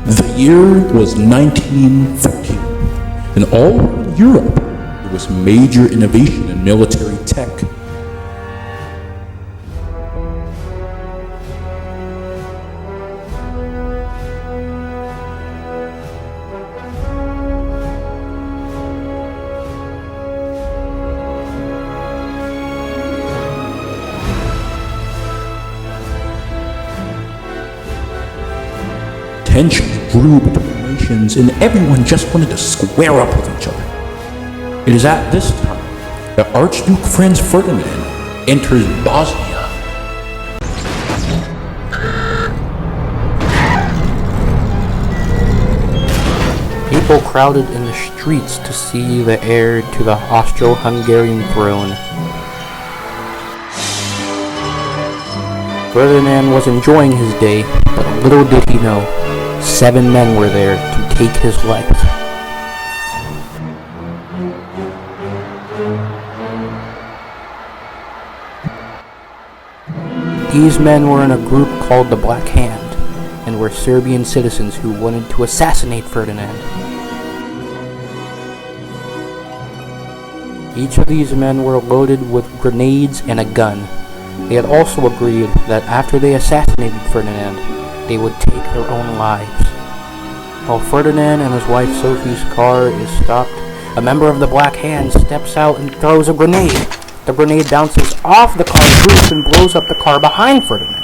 The year was 1914. In all of Europe, there was major innovation in military tech. Tensions grew between nations and everyone just wanted to square up with each other. It is at this time that Archduke Franz Ferdinand enters Bosnia. People crowded in the streets to see the heir to the Austro-Hungarian throne. Ferdinand was enjoying his day, but little did he know, 7 men were there to take his life. These men were in a group called the Black Hand, and were Serbian citizens who wanted to assassinate Ferdinand. Each of these men were loaded with grenades and a gun. They had also agreed that after they assassinated Ferdinand, they would take their own lives. While Ferdinand and his wife Sophie's car is stopped, a member of the Black Hand steps out and throws a grenade. The grenade bounces off the car's roof and blows up the car behind Ferdinand.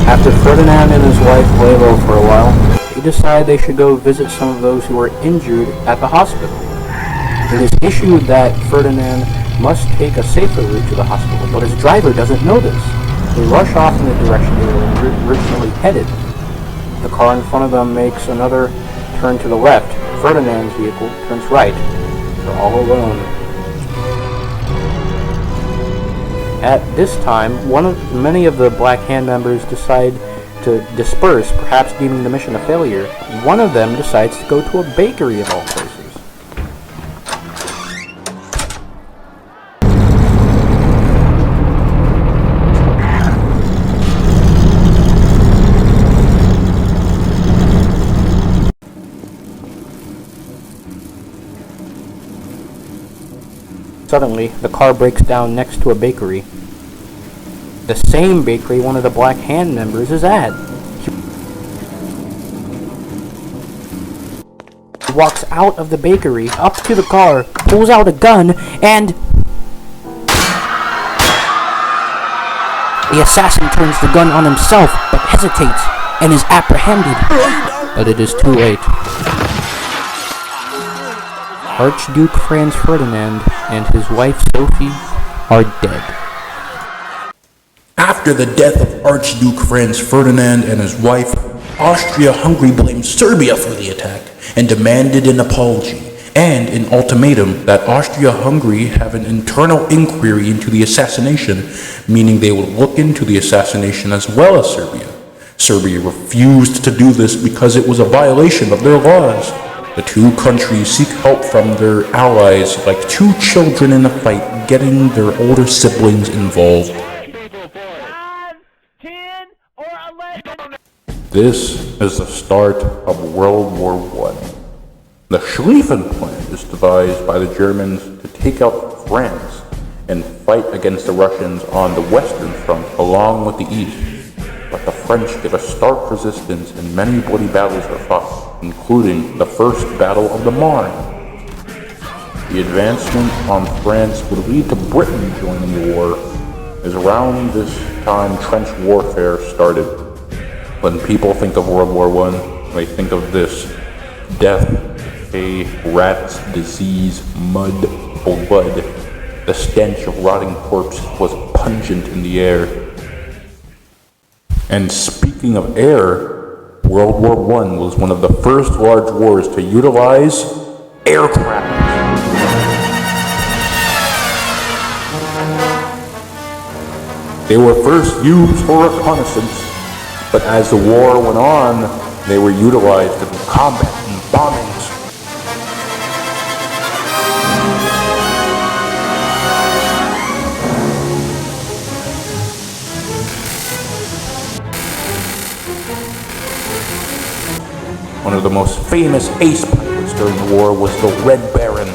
After Ferdinand and his wife lay low for a while, they decide they should go visit some of those who were injured at the hospital. It is issued that Ferdinand must take a safer route to the hospital, but his driver doesn't know this. They rush off in the direction they were originally headed. The car in front of them makes another turn to the left. Ferdinand's vehicle turns right. They're all alone. At this time, many of the Black Hand members decide to disperse, perhaps deeming the mission a failure. One of them decides to go to a bakery of all places. Suddenly, the car breaks down next to a bakery. The same bakery one of the Black Hand members is at. He walks out of the bakery, up to the car, pulls out a gun, and the assassin turns the gun on himself, but hesitates and is apprehended. But it is too late. Archduke Franz Ferdinand and his wife Sophie are dead. After the death of Archduke Franz Ferdinand and his wife, Austria-Hungary blamed Serbia for the attack and demanded an apology and an ultimatum that Austria-Hungary have an internal inquiry into the assassination, meaning they would look into the assassination as well as Serbia. Serbia refused to do this because it was a violation of their laws. The two countries seek help from their allies like two children in a fight, getting their older siblings involved. 5, 10, or 11. This is the start of World War I. The Schlieffen Plan is devised by the Germans to take out France and fight against the Russians on the Western Front along with the East. But the French give a stark resistance and many bloody battles are fought, including the First Battle of the Marne. The advancement on France would lead to Britain joining the war, as around this time trench warfare started. When people think of World War I, they think of this: death, decay, rats, disease, mud, blood. The stench of rotting corpses was pungent in the air. And speaking of air, World War I was one of the first large wars to utilize aircraft. They were first used for reconnaissance, but as the war went on, they were utilized in combat and bombings. the most famous ace pilots during the war was the Red Baron.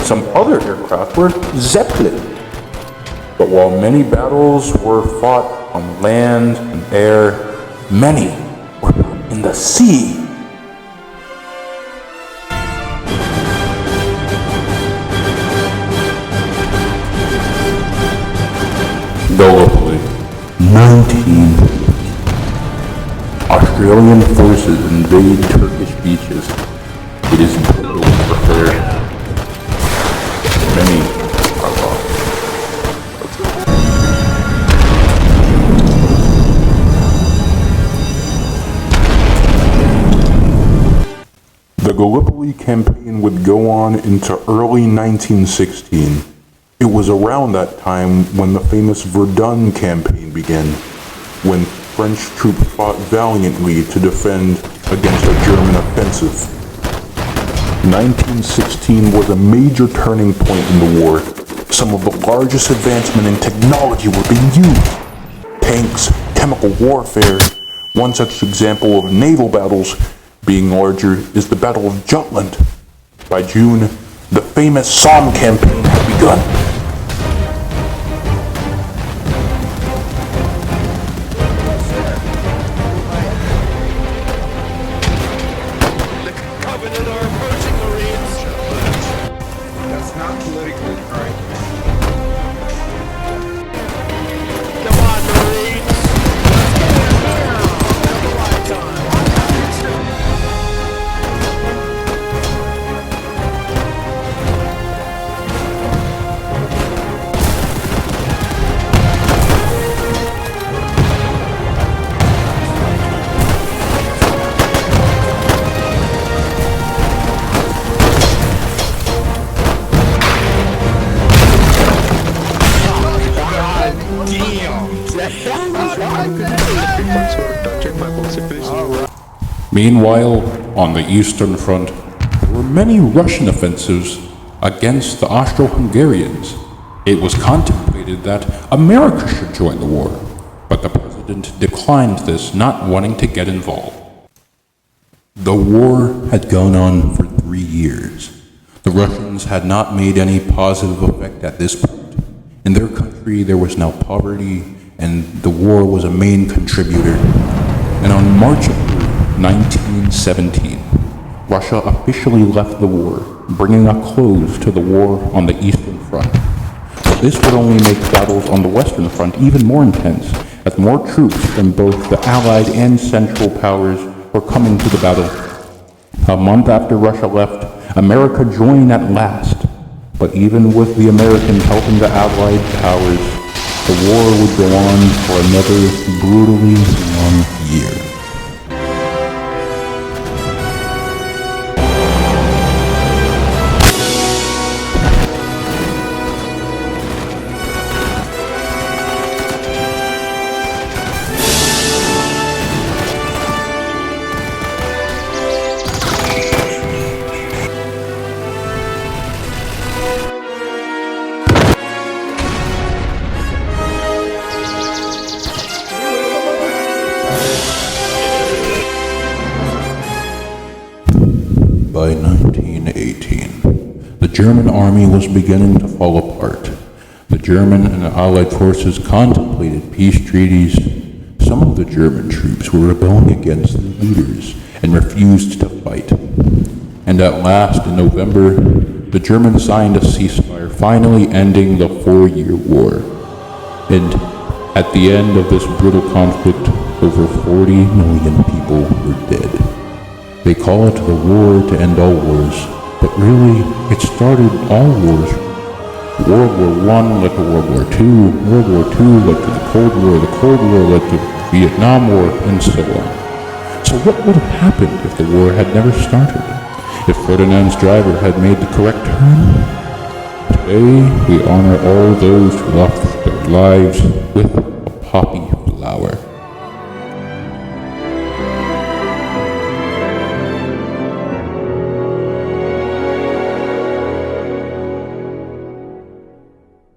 Some other aircraft were Zeppelin. But while many battles were fought on land and air, many were fought in the sea. Gallipoli, 1950. Australian forces invade Turkish beaches. It is brutal warfare. Many are lost. The Gallipoli campaign would go on into early 1916. It was around that time when the famous Verdun campaign began, when French troops fought valiantly to defend against a German offensive. 1916 was a major turning point in the war. Some of the largest advancements in technology were being used. Tanks, chemical warfare. One such example of naval battles being larger is the Battle of Jutland. By June, the famous Somme campaign had begun. Meanwhile, on the Eastern Front, there were many Russian offensives against the Austro-Hungarians. It was contemplated that America should join the war, but the president declined this, not wanting to get involved. The war had gone on for 3 years. The Russians had not made any positive effect at this point. In their country, there was now poverty, and the war was a main contributor. And on March 1917, Russia officially left the war, bringing a close to the war on the Eastern Front. But this would only make battles on the Western Front even more intense, as more troops from both the Allied and Central powers were coming to the battle. A month after Russia left, America joined at last. But even with the Americans helping the Allied powers, the war would go on for another brutally long year. By 1918, the German army was beginning to fall apart. The German and Allied forces contemplated peace treaties. Some of the German troops were rebelling against their leaders and refused to fight. And at last, in November, the Germans signed a ceasefire, finally ending the 4-year war. And at the end of this brutal conflict, over 40 million people were dead. They call it the war to end all wars, but really, it started all wars. World War I led to World War II, World War II led to the Cold War led to Vietnam War, and so on. So what would have happened if the war had never started? If Ferdinand's driver had made the correct turn? Today, we honor all those who lost their lives with a poppy flower.